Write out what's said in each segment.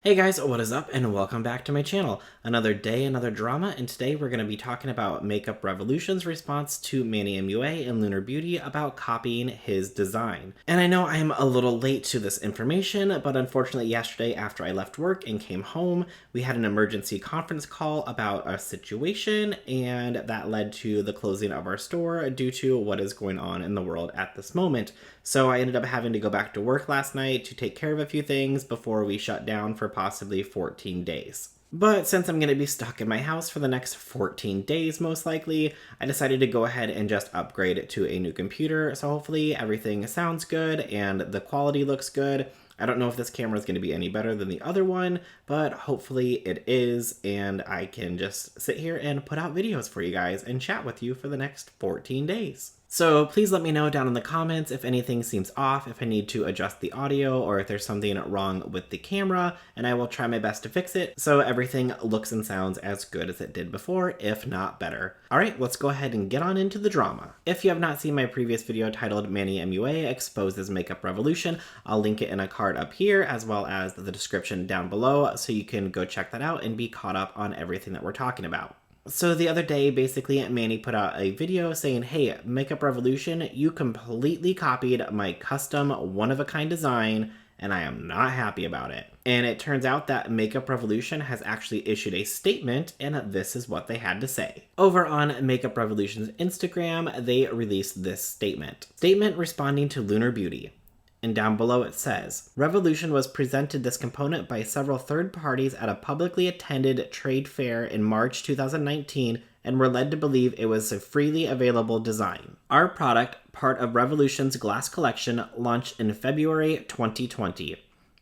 Hey guys, what is up and welcome back to my channel. Another day, another drama, and today we're going to be talking about Makeup Revolution's response to Manny MUA and Lunar Beauty about copying his design. And I know I am a little late to this information, but unfortunately yesterday after I left work and came home, we had an emergency conference call about a situation, and that led to the closing of our store due to what is going on in the world at this moment. So I ended up having to go back to work last night to take care of a few things before we shut down for possibly 14 days. But since I'm going to be stuck in my house for the next 14 days most likely, I decided to go ahead and just upgrade it to a new computer, so hopefully everything sounds good and the quality looks good. I don't know if this camera is going to be any better than the other one, but hopefully it is, and I can just sit here and put out videos for you guys and chat with you for the next 14 days. So please let me know down in the comments if anything seems off, if I need to adjust the audio, or if there's something wrong with the camera, and I will try my best to fix it so everything looks and sounds as good as it did before, if not better. Alright, let's go ahead and get on into the drama. If you have not seen my previous video titled Manny MUA Exposes Makeup Revolution, I'll link it in a card up here as well as the description down below so you can go check that out and be caught up on everything that we're talking about. So the other day, basically, Manny put out a video saying, hey, Makeup Revolution, you completely copied my custom one-of-a-kind design, and I am not happy about it. And it turns out that Makeup Revolution has actually issued a statement, and this is what they had to say. Over on Makeup Revolution's Instagram, they released this statement. Statement responding to Lunar Beauty. And down below it says, Revolution was presented this component by several third parties at a publicly attended trade fair in March 2019 and were led to believe it was a freely available design. Our product, part of Revolution's glass collection, launched in February 2020.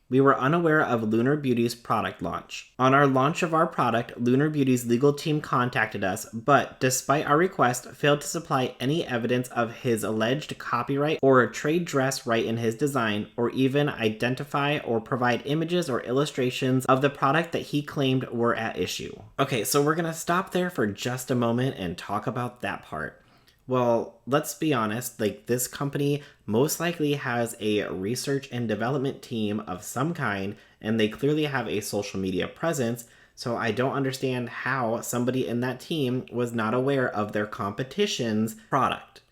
We were unaware of Lunar Beauty's product launch. On our launch of our product, Lunar Beauty's legal team contacted us, but despite our request, failed to supply any evidence of his alleged copyright or trade dress right in his design, or even identify or provide images or illustrations of the product that he claimed were at issue. Okay, so we're gonna stop there for just a moment and talk about that part. Well, let's be honest, this company most likely has a research and development team of some kind, and they clearly have a social media presence, so I don't understand how somebody in that team was not aware of their competition's product.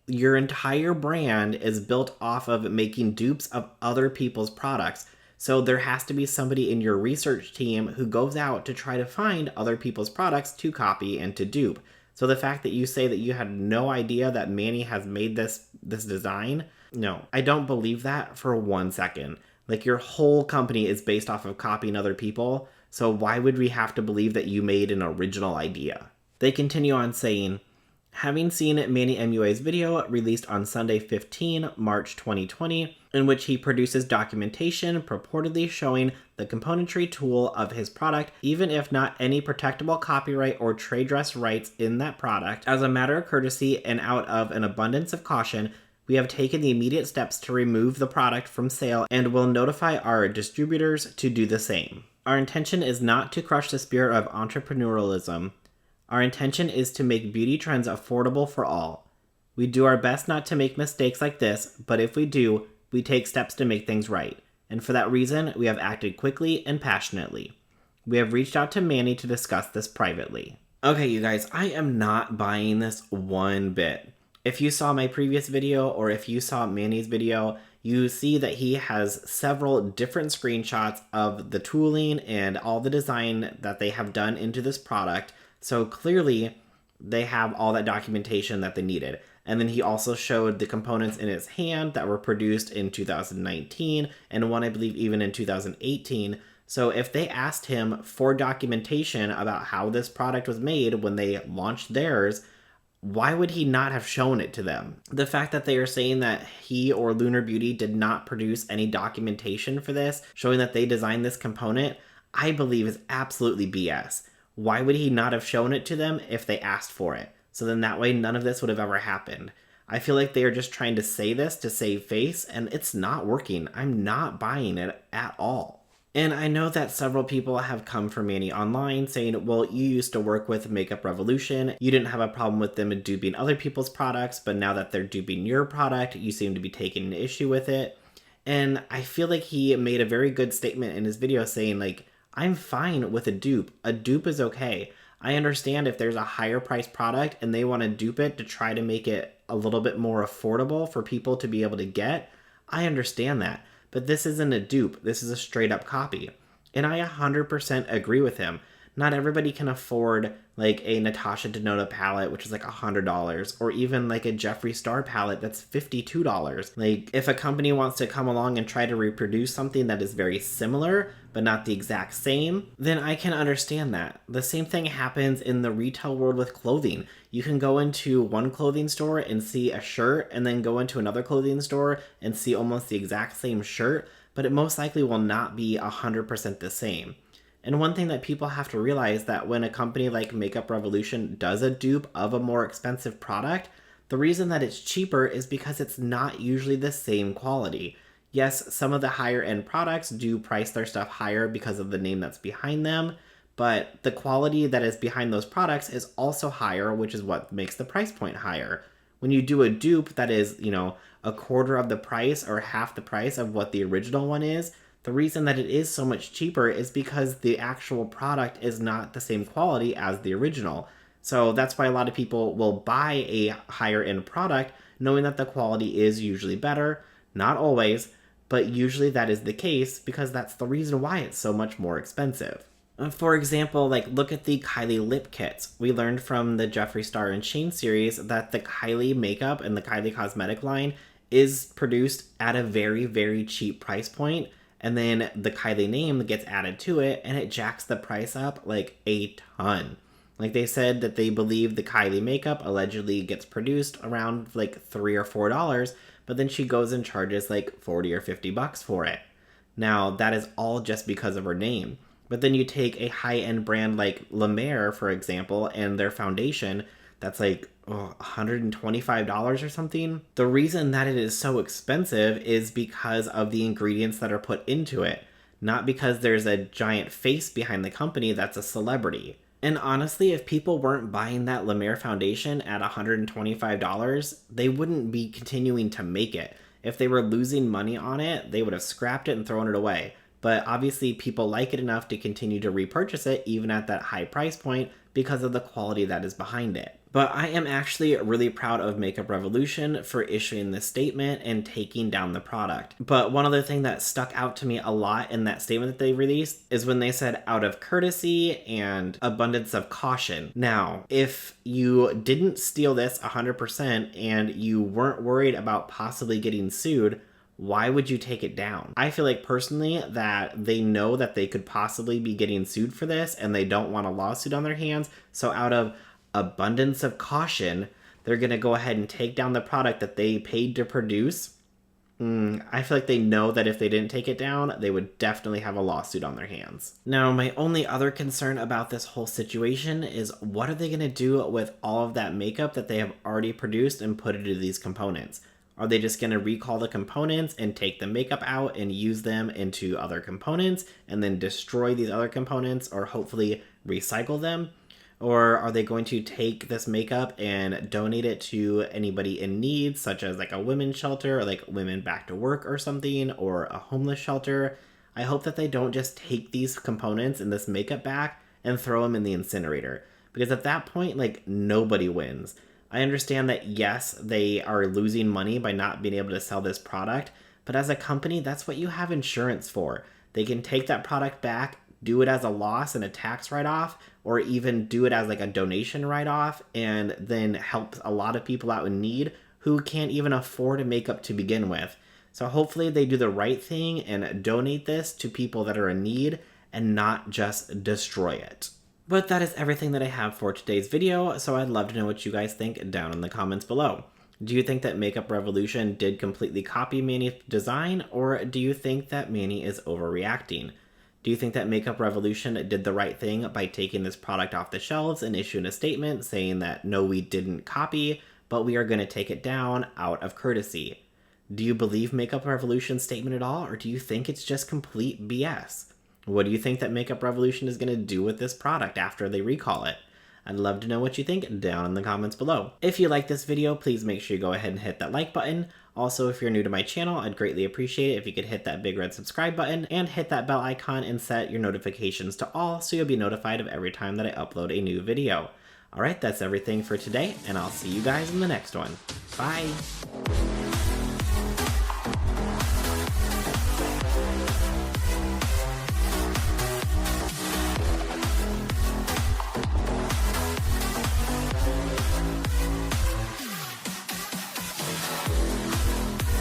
Your entire brand is built off of making dupes of other people's products, so there has to be somebody in your research team who goes out to try to find other people's products to copy and to dupe. So the fact that you say that you had no idea that Manny has made this design, no, I don't believe that for 1 second. Your whole company is based off of copying other people, so why would we have to believe that you made an original idea? They continue on saying, having seen Manny MUA's video released on Sunday 15 March 2020, in which he produces documentation purportedly showing the componentry tool of his product, even if not any protectable copyright or trade dress rights in that product, as a matter of courtesy and out of an abundance of caution, we have taken the immediate steps to remove the product from sale and will notify our distributors to do the same. Our intention is not to crush the spirit of entrepreneurialism. Our intention is to make beauty trends affordable for all. We do our best not to make mistakes like this, but if we do, we take steps to make things right. And for that reason, we have acted quickly and passionately. We have reached out to Manny to discuss this privately. Okay, you guys, I am not buying this one bit. If you saw my previous video or if you saw Manny's video, you see that he has several different screenshots of the tooling and all the design that they have done into this product. So clearly, they have all that documentation that they needed. And then he also showed the components in his hand that were produced in 2019, and one I believe even in 2018. So if they asked him for documentation about how this product was made when they launched theirs, why would he not have shown it to them? The fact that they are saying that he or Lunar Beauty did not produce any documentation for this, showing that they designed this component, I believe is absolutely BS. Why would he not have shown it to them if they asked for it? So then that way none of this would have ever happened. I feel like they are just trying to say this to save face, and it's not working. I'm not buying it at all. And I know that several people have come for Manny online saying, well, you used to work with Makeup Revolution. You didn't have a problem with them duping other people's products, but now that they're duping your product, you seem to be taking an issue with it. And I feel like he made a very good statement in his video saying, like, I'm fine with a dupe. A dupe is okay. I understand if there's a higher priced product and they want to dupe it to try to make it a little bit more affordable for people to be able to get. I understand that. But this isn't a dupe. This is a straight up copy. And I 100% agree with him. Not everybody can afford like a Natasha Denona palette, which is like $100, or even like a Jeffree Star palette that's $52. Like, if a company wants to come along and try to reproduce something that is very similar, but not the exact same, then I can understand that. The same thing happens in the retail world with clothing. You can go into one clothing store and see a shirt, and then go into another clothing store and see almost the exact same shirt, but it most likely will not be 100% the same. And one thing that people have to realize that when a company like Makeup Revolution does a dupe of a more expensive product, the reason that it's cheaper is because it's not usually the same quality. Yes, some of the higher end products do price their stuff higher because of the name that's behind them, but the quality that is behind those products is also higher, which is what makes the price point higher. When you do a dupe that is, a quarter of the price or half the price of what the original one is, the reason that it is so much cheaper is because the actual product is not the same quality as the original. So that's why a lot of people will buy a higher end product knowing that the quality is usually better. Not always, but usually that is the case because that's the reason why it's so much more expensive. For example, like, look at the Kylie lip kits. We learned from the Jeffree Star and Shane series that the Kylie makeup and the Kylie cosmetic line is produced at a very, very cheap price point. And then the Kylie name gets added to it, and it jacks the price up like a ton. Like, they said that they believe the Kylie makeup allegedly gets produced around like $3 or $4, but then she goes and charges like 40 or $50 for it. Now, that is all just because of her name. But then you take a high-end brand like Lunar, for example, and their foundation that's like $125 or something. The reason that it is so expensive is because of the ingredients that are put into it, not because there's a giant face behind the company that's a celebrity. And honestly, if people weren't buying that La Mer foundation at $125, they wouldn't be continuing to make it. If they were losing money on it, they would have scrapped it and thrown it away. But obviously people like it enough to continue to repurchase it even at that high price point because of the quality that is behind it. But I am actually really proud of Makeup Revolution for issuing this statement and taking down the product. But one other thing that stuck out to me a lot in that statement that they released is when they said out of courtesy and abundance of caution. Now, if you didn't steal this 100% and you weren't worried about possibly getting sued, why would you take it down? I feel like personally that they know that they could possibly be getting sued for this and they don't want a lawsuit on their hands. So out of abundance of caution, they're going to go ahead and take down the product that they paid to produce. I feel like they know that if they didn't take it down, they would definitely have a lawsuit on their hands. Now, my only other concern about this whole situation is what are they going to do with all of that makeup that they have already produced and put into these components? Are they just going to recall the components and take the makeup out and use them into other components and then destroy these other components or hopefully recycle them? Or are they going to take this makeup and donate it to anybody in need, such as like a women's shelter or like Women Back to Work or something, or a homeless shelter? I hope that they don't just take these components and this makeup back and throw them in the incinerator. Because at that point, like, nobody wins. I understand that, yes, they are losing money by not being able to sell this product, but as a company, that's what you have insurance for. They can take that product back, do it as a loss and a tax write-off, or even do it as like a donation write-off, and then help a lot of people out in need who can't even afford a makeup to begin with. So hopefully they do the right thing and donate this to people that are in need and not just destroy it. But that is everything that I have for today's video, so I'd love to know what you guys think down in the comments below. Do you think that Makeup Revolution did completely copy Manny's design, or do you think that Manny is overreacting? Do you think that Makeup Revolution did the right thing by taking this product off the shelves and issuing a statement saying that no, we didn't copy, but we are going to take it down out of courtesy? Do you believe Makeup Revolution's statement at all, or do you think it's just complete BS? What do you think that Makeup Revolution is going to do with this product after they recall it? I'd love to know what you think down in the comments below. If you like this video, please make sure you go ahead and hit that like button. Also, if you're new to my channel, I'd greatly appreciate it if you could hit that big red subscribe button and hit that bell icon and set your notifications to all so you'll be notified of every time that I upload a new video. Alright, that's everything for today, and I'll see you guys in the next one. Bye!